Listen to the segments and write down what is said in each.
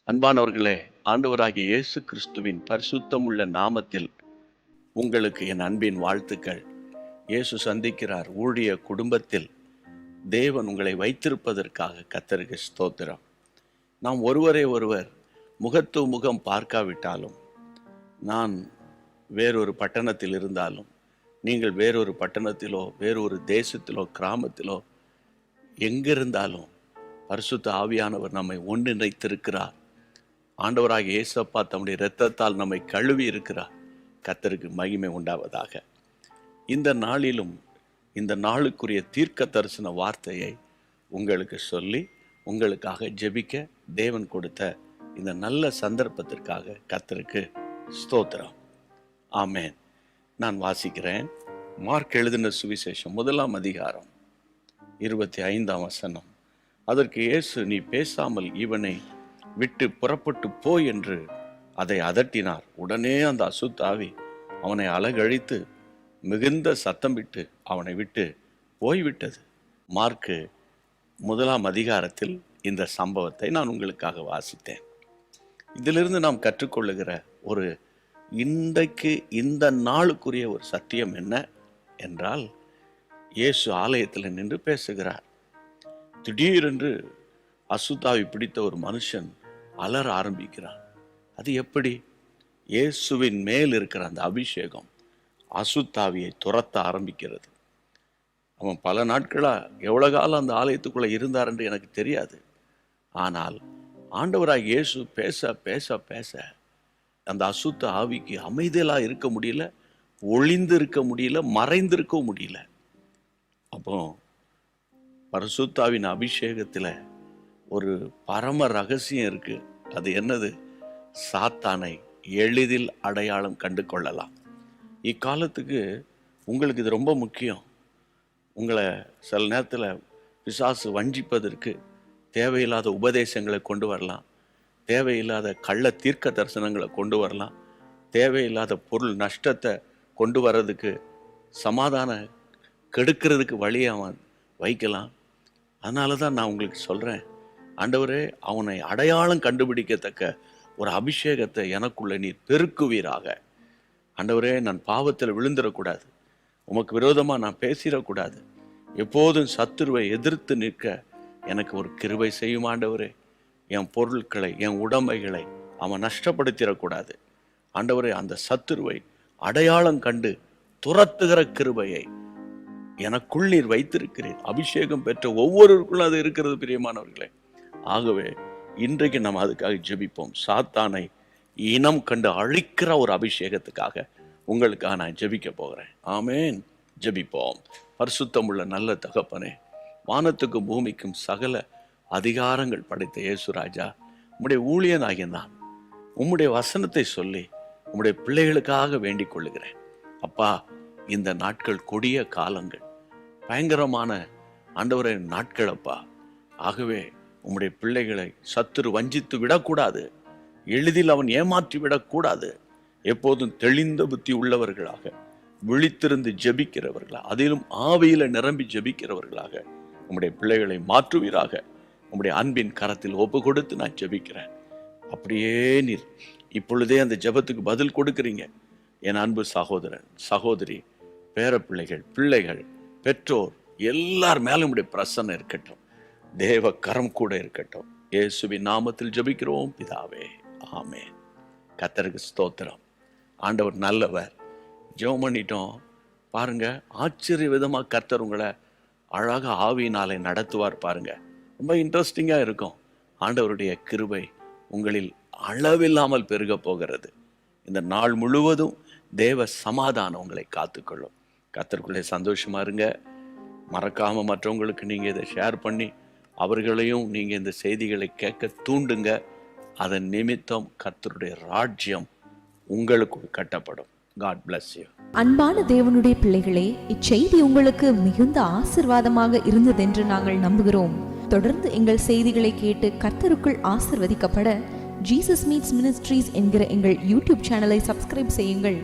அன்பானவர்களே, ஆண்டவராகிய இயேசு கிறிஸ்துவின் பரிசுத்தம் உள்ள நாமத்தில் உங்களுக்கு என் அன்பின் வாழ்த்துக்கள். இயேசு சந்திக்கிறார் ஊழிய குடும்பத்தில் தேவன் உங்களை வைத்திருப்பதற்காக கர்த்தருக்கு ஸ்தோத்திரம். நாம் ஒருவரை ஒருவர் முகத்து முகம் பார்க்காவிட்டாலும், நான் வேறொரு பட்டணத்தில் இருந்தாலும், நீங்கள் வேறொரு பட்டணத்திலோ வேறொரு தேசத்திலோ கிராமத்திலோ எங்கிருந்தாலும் பரிசுத்த ஆவியானவர் நம்மை ஒன்றிணைத்திருக்கிறார். ஆண்டவராகிய இயேசப்பா தம்முடைய இரத்தத்தால் நம்மை கழுவி இருக்கிறார். கர்த்தருக்கு மகிமை உண்டாவதாக. இந்த நாளிலும் இந்த நாளுக்குரிய தீர்க்க தரிசன வார்த்தையை உங்களுக்கு சொல்லி உங்களுக்காக ஜெபிக்க தேவன் கொடுத்த இந்த நல்ல சந்தர்ப்பத்திற்காக கர்த்தருக்கு ஸ்தோத்திரம். ஆமேன். நான் வாசிக்கிறேன். மார்க் எழுதின சுவிசேஷம் 1ஆம் அதிகாரம் 25ஆம் வசனம். அதற்கு இயேசு, நீ பேசாமல் இவனை விட்டு புறப்பட்டு போ என்று அதை அதட்டினார். உடனே அந்த அசுத்தாவி அவனை அலகழித்து மிகுந்த சத்தம் விட்டு அவனை விட்டு போய்விட்டது. மார்க்கு 1ஆம் அதிகாரத்தில் இந்த சம்பவத்தை நான் உங்களுக்காக வாசித்தேன். இதிலிருந்து நாம் கற்றுக்கொள்ளுகிற ஒரு இன்றைக்கு இந்த நாளுக்குரிய ஒரு சத்தியம் என்ன என்றால், இயேசு ஆலயத்தில் நின்று பேசுகிறார். திடீரென்று அசுத்தாவி பிடித்த ஒரு மனுஷன் அலற ஆரம்பிக்கிறான். அது எப்படி? இயேசுவின் மேல் இருக்கிற அந்த அபிஷேகம் அசுத்தாவியை துரத்த ஆரம்பிக்கிறது. அவன் பல நாட்களா எவ்வளவு காலம் அந்த ஆலயத்துக்குள்ள இருந்தார் என்று எனக்கு தெரியாது. ஆனால் ஆண்டவராக இயேசு பேச பேச பேச அந்த அசுத்த ஆவிக்கு அமைதியா இருக்க முடியல, ஒளிந்து இருக்க முடியல, மறைந்திருக்க முடியல. அப்போ பரிசுத்தாவின் அபிஷேகத்துல ஒரு பரம ரகசியம் இருக்கு. அது என்னது? சாத்தானை எளிதில் அடையாளம் கண்டு கொள்ளலாம். இக்காலத்துக்கு உங்களுக்கு இது ரொம்ப முக்கியம். உங்களை சில நேரத்தில் பிசாசு வஞ்சிப்பதற்கு தேவையில்லாத உபதேசங்களை கொண்டு வரலாம், தேவையில்லாத கள்ள தீர்க்க தரிசனங்களை கொண்டு வரலாம், தேவையில்லாத பொருள் நஷ்டத்தை கொண்டு வர்றதுக்கு, சமாதான கெடுக்கிறதுக்கு வழியை அவன் வைக்கலாம். அதனால தான் நான் உங்களுக்கு சொல்கிறேன், ஆண்டவரே, அவனை அடையாளம் கண்டுபிடிக்கத்தக்க ஒரு அபிஷேகத்தை எனக்குள்ள நீர் பெருக்குவீராக. ஆண்டவரே, நான் பாவத்தில் விழுந்துடக்கூடாது, உமக்கு விரோதமாக நான் பேசிடக்கூடாது, எப்போதும் சத்துருவை எதிர்த்து நிற்க எனக்கு ஒரு கிருபை செய்யும் ஆண்டவரே. என் பொருட்களை, என் உடைமைகளை அவன் நஷ்டப்படுத்திடக்கூடாது. ஆண்டவரே, அந்த சத்துருவை அடையாளம் கண்டு துரத்துகிற கிருபையை எனக்குள் நீர் வைத்திருக்கிறேன். அபிஷேகம் பெற்ற ஒவ்வொருவருக்குள்ளும் அது இருக்கிறது பிரியமானவர்களே. ஆகவே இன்றைக்கு நம்ம அதுக்காக ஜெபிப்போம். சாத்தானை இனம் கண்டு அழிக்கிற ஒரு அபிஷேகத்துக்காக உங்களுக்காக நான் ஜெபிக்க போகிறேன். ஆமேன். ஜெபிப்போம். பரிசுத்தம் உள்ள நல்ல தகப்பனே, வானத்துக்கும் பூமிக்கும் சகல அதிகாரங்கள் படைத்த இயேசு ராஜா, உம்முடைய ஊழியனாகிய நான் உம்முடைய வசனத்தை சொல்லி உம்முடைய பிள்ளைகளுக்காக வேண்டிக் கொள்ளுகிறேன். அப்பா, இந்த நாட்கள் கொடிய காலங்கள், பயங்கரமான ஆண்டவரே நாட்கள் அப்பா. ஆகவே உம்முடைய பிள்ளைகளை சத்துரு வஞ்சித்து விடக்கூடாது, எளிதில் அவன் ஏமாற்றி விடக்கூடாது. எப்போதும் தெளிந்த புத்தி உள்ளவர்களாக, விழித்திருந்து ஜெபிக்கிறவர்களாக, அதிலும் ஆவியில நிரம்பி ஜெபிக்கிறவர்களாக உம்முடைய பிள்ளைகளை மாற்றுவீராக. உம்முடைய அன்பின் கரத்தில் ஒப்பு கொடுத்து நான் ஜெபிக்கிறேன். அப்படியே நீர் இப்பொழுதே அந்த ஜெபத்துக்கு பதில் கொடுக்குறீங்க. என் அன்பு சகோதரன், சகோதரி, பேர பிள்ளைகள், பிள்ளைகள், பெற்றோர் எல்லார் மேலும் உடைய பிரசன்னம் இருக்கட்டும். தேவ கரம் கூட இருக்கட்டும். இயேசுவின் நாமத்தில் ஜெபிக்கிறோம் பிதாவே. ஆமென். கர்த்தருக்கு ஸ்தோத்திரம். ஆண்டவர் நல்லவர். ஜெபம் பண்ணிட்டோம் பாருங்க, ஆச்சரிய விதமா கர்த்தர் உங்களை அழகா ஆவியினாலே நடத்துவார். பாருங்க, ரொம்ப இன்ட்ரெஸ்டிங்கா இருக்கும். ஆண்டவருடைய கிருபை உங்களில் அளவில்லாமல் பெருக போகிறது. இந்த நாள் முழுவதும் தேவ சமாதானம் உங்களை காத்துக்கொள்ளும். கர்த்தருக்குள்ளே சந்தோஷமா இருங்க. மறக்காம மற்றவங்களுக்கு நீங்க இதை ஷேர் பண்ணி அவர்களையும் நீங்க இந்த செய்திகளை கேட்க தூண்டுங்க. அதன் நிமித்தம் கர்த்தருடைய ராஜ்யம் உங்களுக்கு கட்டப்படும். God bless you. அன்பான தேவனுடைய பிள்ளைகளே, இச்செய்தி உங்களுக்கு மிகுந்த ஆசீர்வாதமாக இருந்ததென்று நாங்கள் நம்புகிறோம். தொடர்ந்து எங்கள் செய்திகளை கேட்டு கர்த்தருக்குள் ஆசீர்வதிக்கப்பட ஜீசஸ் மீட்ஸ் மினிஸ்ட்ரீஸ் என்கிற எங்கள் யூடியூப் சேனலை சப்ஸ்கிரைப் செய்யுங்கள்.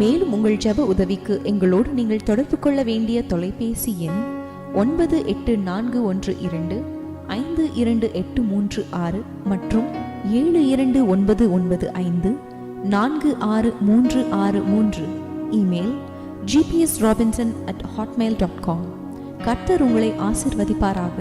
மேலும் உங்கள் ஜெப உதவிக்கு எங்களோடு நீங்கள் தொடர்பு கொள்ள வேண்டிய தொலைபேசி எண் 984126 5286 மற்றும் 7299546363. Email gpsrobinson@hotmail.com. கர்த்தர் உங்களை ஆசீர்வதிப்பாராக.